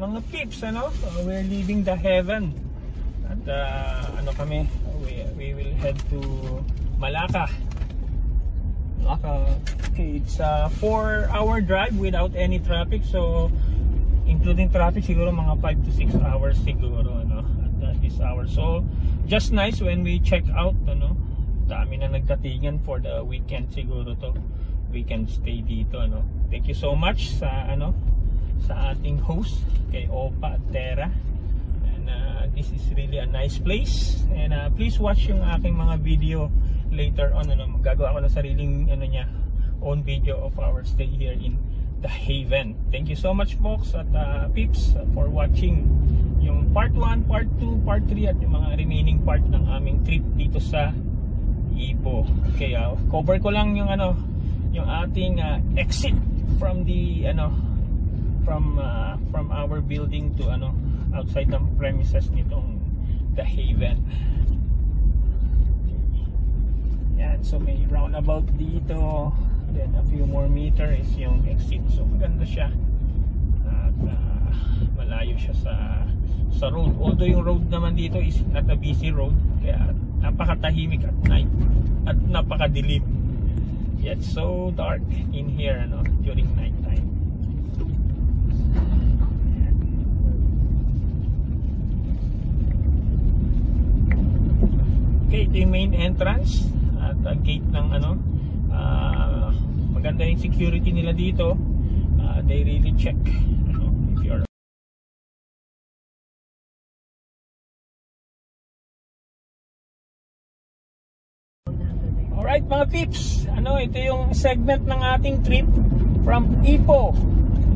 mga peeps, we're leaving the heaven. At kami, we will head to Malacca. Okay, it's a 4-hour drive without any traffic. So, including traffic, siguro mga 5 to 6 hours siguro, at this hour. So, just nice when we check out, dami na nagkatingan for the weekend siguro to. Weekend stay dito, Thank you so much sa sa ating host kay Opa at Tera. And this is really a nice place. And please watch yung aking mga video later on, Magagawa ko ng sariling own video of our stay here in the Haven. Thank you so much, folks at peeps, for watching yung part 1, part 2, part 3 at yung mga remaining part ng aming trip dito sa Ipoh. Okay, cover ko lang yung yung ating exit from the from our building to outside ng premises nitong the Haven. Yan, so may roundabout dito, then a few more meter is yung exit. So maganda siya at malayo siya sa road, although yung road naman dito is not a busy road, kaya napakatahimik at night at napakadilim. It's so dark in here during night time. Okay, ito yung main entrance at gate ng maganda yung security nila dito. They really check if you're alright mga peeps, ito yung segment ng ating trip from Ipoh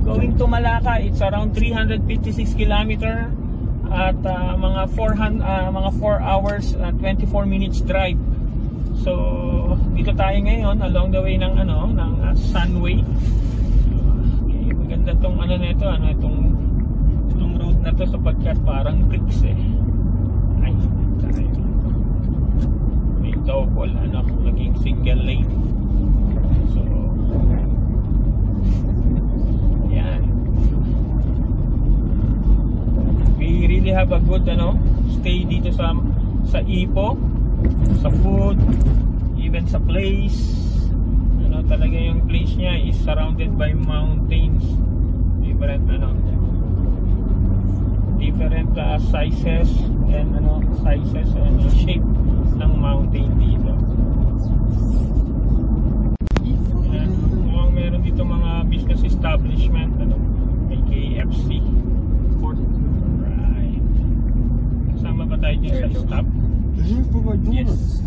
going to Malacca. It's around 356 km at mga 4 hours 24 minutes drive. So dito tayo ngayon along the way ng Sunway. Okay, maganda tong nito, itong road na to sapagkat parang bricks ay tayo. May double naging single lane. So yan, we really have a good stay dito sa Ipoh, sa food, even sa place. Talaga yung place niya is surrounded by mountains, different sizes and shape ng mountain dito. Ayan, mukhang meron dito mga business establishment, may KFC. Right. Kasama ba tayo dyan sa stop? Yes.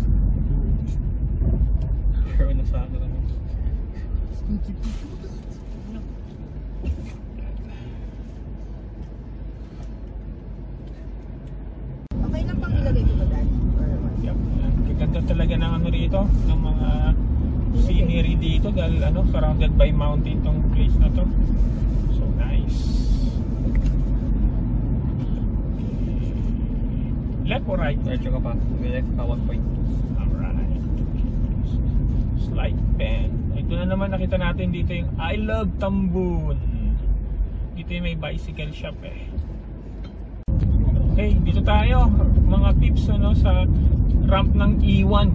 Sure, nasa akin naman. Okay lang pang ilagay ko ba dyan? Yep. Kaganda talaga ng rito, ng mga scenery dito dahil surrounded by mountain tong place na to. So nice. Left or right? Medyo ka pa. Left ka 1.2. Alright. Slight bend. Ito na naman nakita natin dito yung I Love Tambun. Dito yung may bicycle shop Okay, dito tayo mga peeps sa ramp ng E1.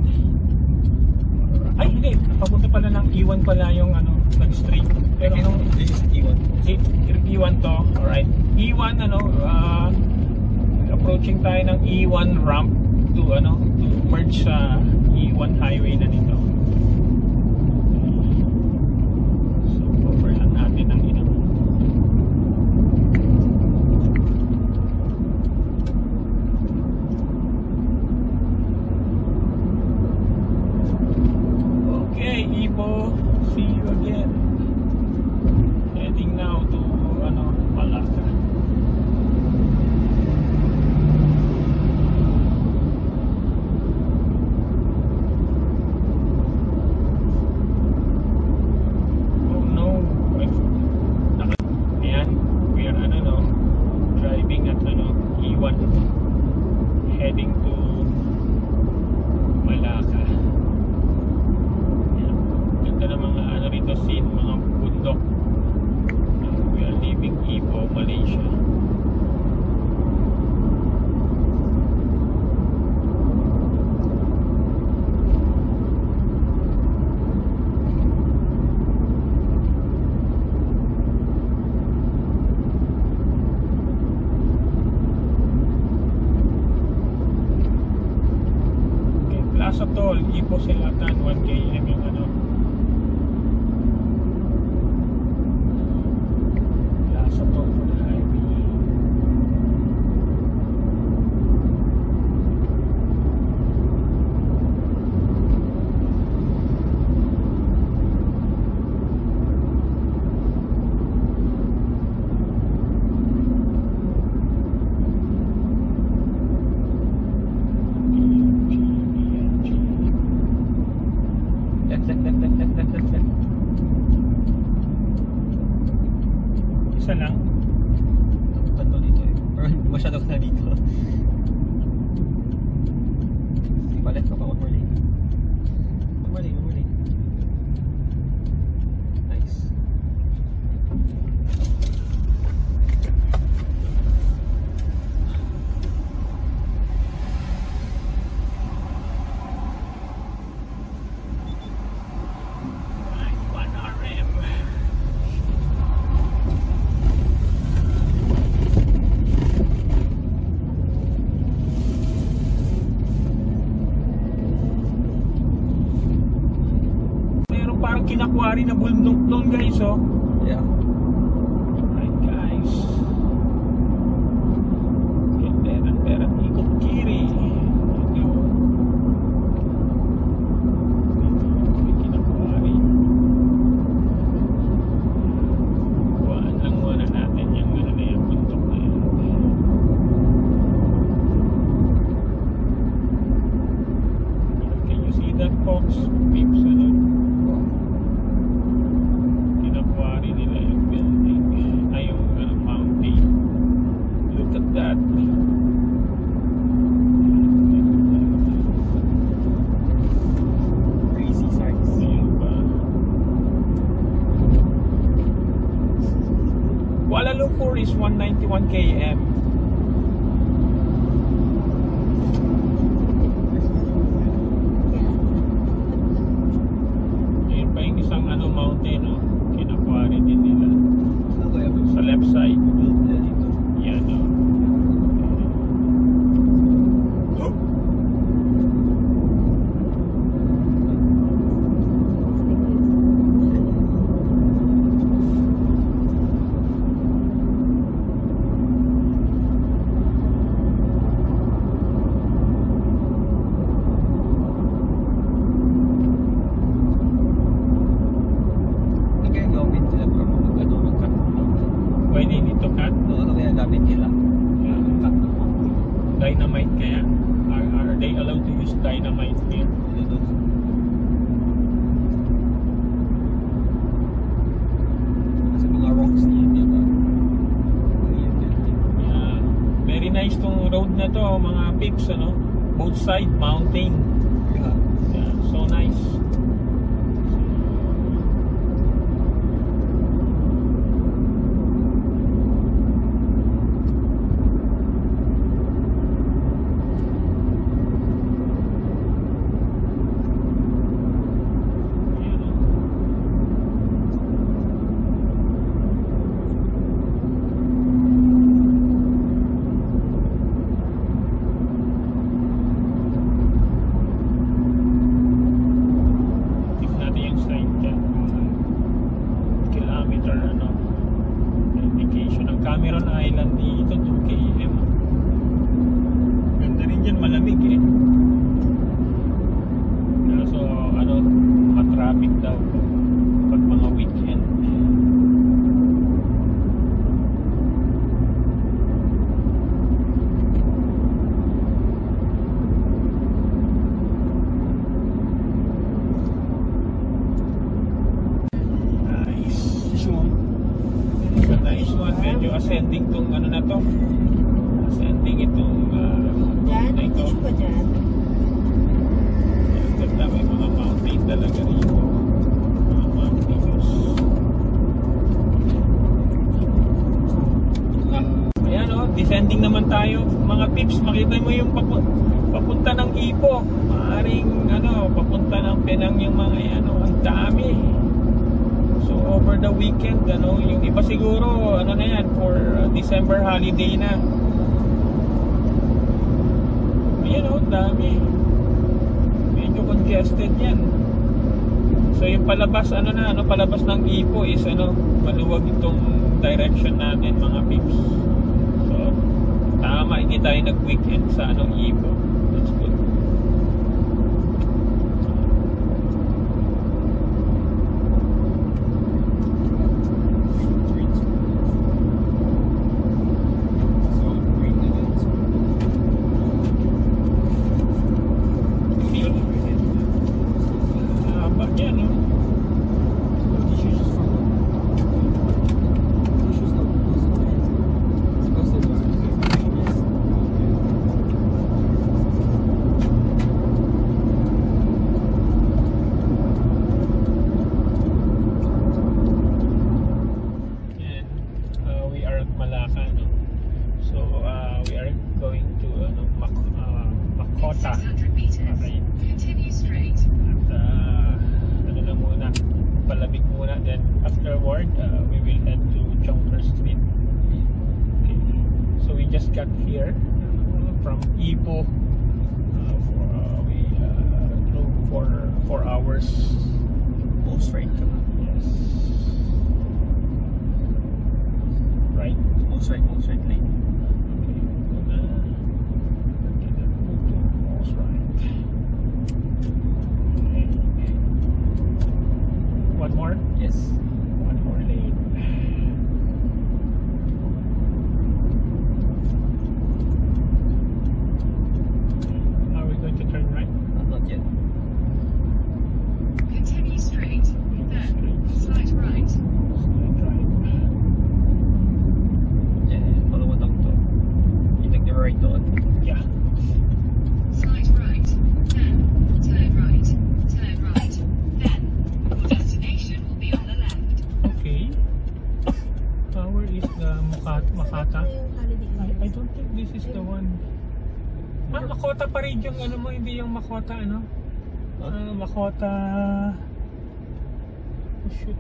Ay hindi, papunta pala ng E1 pala yung nag-straight. Pero this is E1. E1 to. Alright. E1 approaching tayo ng E1 ramp to merge sa E1 highway na nito. So cover lang natin ang Okay, Ipoh, see you again. Heading now to Malacca. Heading to Malacca. Ganda ng mga rito scene, mga bundok. We are leaving Ipoh, Malaysia. Silatan 1 km yung ano. Lasa to for the highway. Left. Isa lang. Ba't to dito eh? Or masyado ka na dito. Palit ka pa, one more lane. One more lane. Nice. Ay, 1 RM. Meron parang kinakwari na bulldog doon guys, oh. Yeah. Alright guys. Pera ikot kiri. Ito. May kinakwari. Kuhaan lang muna natin yung ano na yung bundok na yan. Can you see that folks? Peeps, ano? Kinakwari nila yung building. Ay, yung mountain. Look at that. Crazy size. Ayun ba? Kuala Lumpur is 191 km. Ayun pa yung isang ano mountain, oh. Kinakwari din nila. Sa left side. Yan, oh. Pwede dito cut? Yeah. Dynamite kaya? Are they allowed to use dynamite here? Yeah. Very nice tong road na to, mga peeps, ano? Both side mountain. Yeah, so nice. Ayan, oh. Tip natin yung sign dyan. Kilometer, ano, indication. Ang Cameron Island dito, 2 km. Ganda rin dyan, malamig eh. So, ano, matraffic daw pag mga weekend. Nice. It's a nice one. Medyo ascending tong ano na to. Ascending itong road Diyan, na ito. tissue ka dyan. Ang ganda, may mga mountain talaga rito. Mga mountains. Ayan, oh, descending naman tayo. Mga peeps, makita mo yung papunta ng Ipo. Maaring ano, papunta ng Penang yung mga yan, oh, ang dami. So over the weekend, ano, yung iba siguro ano na yan for December holiday na. Ayan, oh, dami. Medyo medyo congested yan. So yung palabas palabas ng Ipo is maluwag itong direction natin mga peeps. So tama, hindi tayo nag-weekend sa Ipo. That's good. Makota. Okay. At palamig muna, then afterward we will head to Jonker Street. Okay. So we just got here from Ipo. We drove for 4 hours. All straight ka na. Yes. Right? All straight lane. One more? Yes. One more lane. Are we going to turn right? Not yet. Continue straight, then slight right. Slight right. Yeah, follow lang to. You take the right doon. Yeah. Slight right, then turn right. Turn right, then your destination will be on the left. Okay. Where is the Makata? Yung holiday I don't think this is the one. Makota pa rin yung mo, hindi yung Makota Makota. Oh shoot.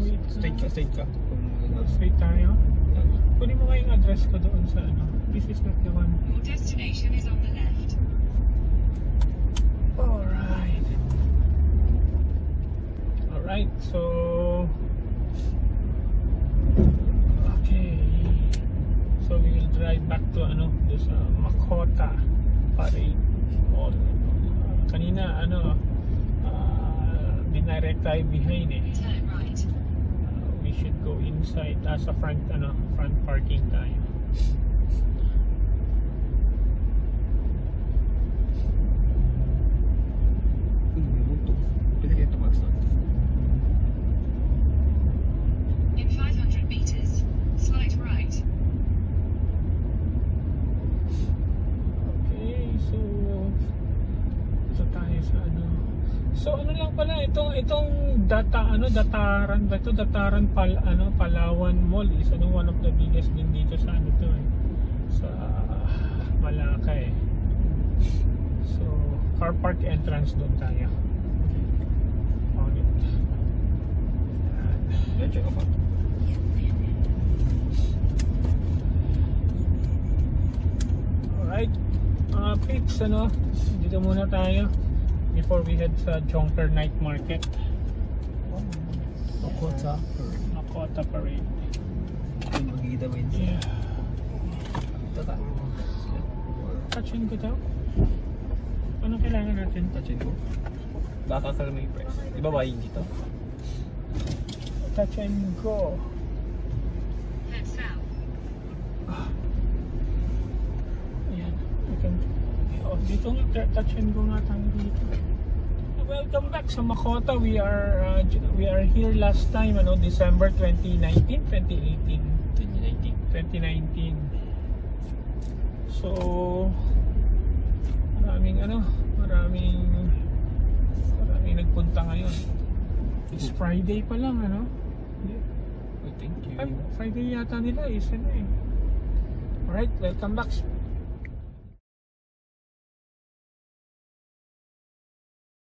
Wait. Straight ka. Straight tayo. Kunin mo nga yung address ko doon sa This is not the one. Your destination is on the left. Alright, so okay. So we will drive back to sa Makota Parade Mall. Kanina dinirect tayo behind Turn right. We should go inside sa front front parking tayo. In 500 meters, slight right. Okay, so tayo sa So lang pala itong Dataran ba ito? Dataran Palawan Mall is one of the biggest din dito sa sa Malacca So car park entrance doon tayo. Found it. Medyo ka pa. Alright, peeps, dito muna tayo before we head sa Jonker Night Market. Makota Parade. Magigida mo yun. Yeah. Touchin ko daw? Ano kailangan natin? Touchin ko. Baka ka may press. Di ba buying dito? Touch and go. Head south. Ayan. Dito nga, touch and go nga tayo dito. Welcome back sa Makota. We are here last time, December 2019, 2019. So, maraming nagpunta ngayon. It's Friday pa lang, Oh, thank you. Friday yata nila is Alright, welcome back